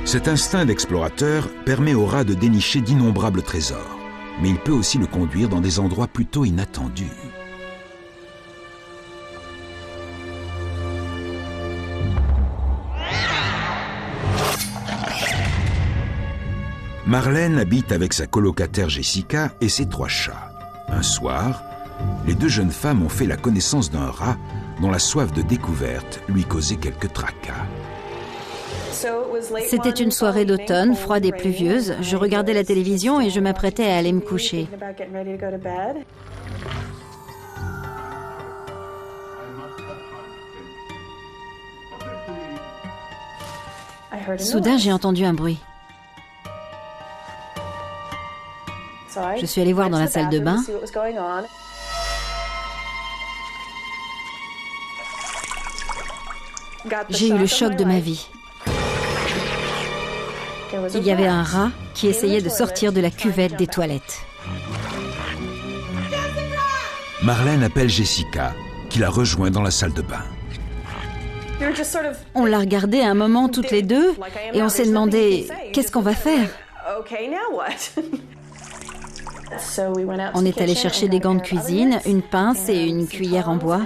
Cet instinct d'explorateur permet au rat de dénicher d'innombrables trésors, mais il peut aussi le conduire dans des endroits plutôt inattendus. Marlène habite avec sa colocataire Jessica et ses 3 chats. Un soir, les 2 jeunes femmes ont fait la connaissance d'un rat dont la soif de découverte lui causait quelques tracas. C'était une soirée d'automne, froide et pluvieuse. Je regardais la télévision et je m'apprêtais à aller me coucher. Soudain, j'ai entendu un bruit. Je suis allée voir dans la salle de bain. J'ai eu le choc de ma vie. Il y avait un rat qui essayait de sortir de la cuvette des toilettes. Marlène appelle Jessica, qui la rejoint dans la salle de bain. On l'a regardé un moment toutes les deux et on s'est demandé qu'est-ce qu'on va faire. On est allé chercher des gants de cuisine, une pince et une cuillère en bois.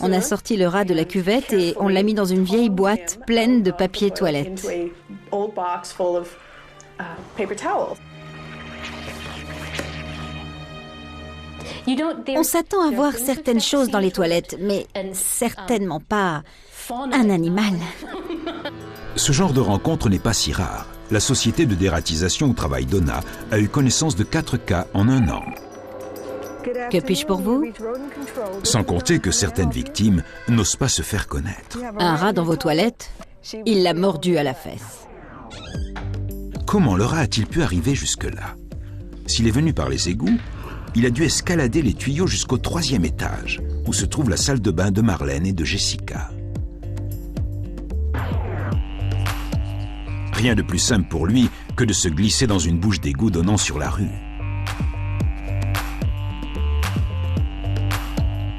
On a sorti le rat de la cuvette et on l'a mis dans une vieille boîte pleine de papier toilette. On s'attend à voir certaines choses dans les toilettes, mais certainement pas un animal. Ce genre de rencontre n'est pas si rare. La société de dératisation où travaille Donna a eu connaissance de 4 cas en 1 an. Que puis-je pour vous? Sans compter que certaines victimes n'osent pas se faire connaître. Un rat dans vos toilettes? Il l'a mordu à la fesse. Comment le rat a-t-il pu arriver jusque-là? S'il est venu par les égouts, il a dû escalader les tuyaux jusqu'au 3e étage, où se trouve la salle de bain de Marlène et de Jessica. Rien de plus simple pour lui que de se glisser dans une bouche d'égout donnant sur la rue.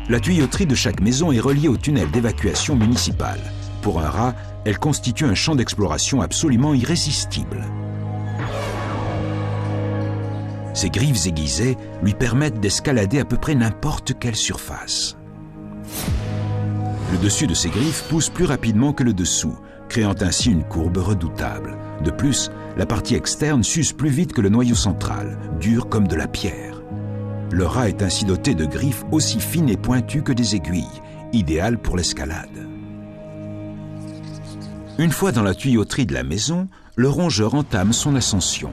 La tuyauterie de chaque maison est reliée au tunnel d'évacuation municipal. Pour un rat, elle constitue un champ d'exploration absolument irrésistible. Ses griffes aiguisées lui permettent d'escalader à peu près n'importe quelle surface. Le dessus de ses griffes pousse plus rapidement que le dessous, créant ainsi une courbe redoutable. De plus, la partie externe s'use plus vite que le noyau central, dur comme de la pierre. Le rat est ainsi doté de griffes aussi fines et pointues que des aiguilles, idéales pour l'escalade. Une fois dans la tuyauterie de la maison, le rongeur entame son ascension.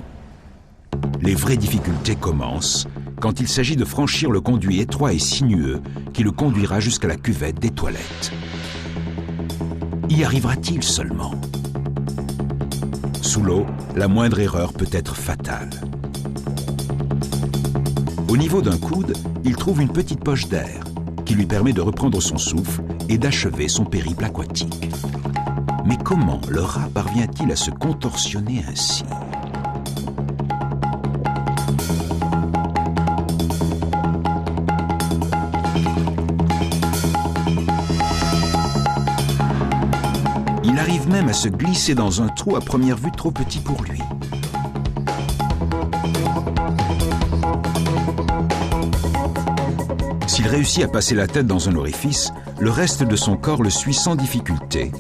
Les vraies difficultés commencent quand il s'agit de franchir le conduit étroit et sinueux qui le conduira jusqu'à la cuvette des toilettes. Y arrivera-t-il seulement? Sous l'eau, la moindre erreur peut être fatale. Au niveau d'un coude, il trouve une petite poche d'air qui lui permet de reprendre son souffle et d'achever son périple aquatique. Mais comment le rat parvient-il à se contorsionner ainsi? Il arrive même à se glisser dans un trou à première vue trop petit pour lui. S'il réussit à passer la tête dans un orifice, le reste de son corps le suit sans difficulté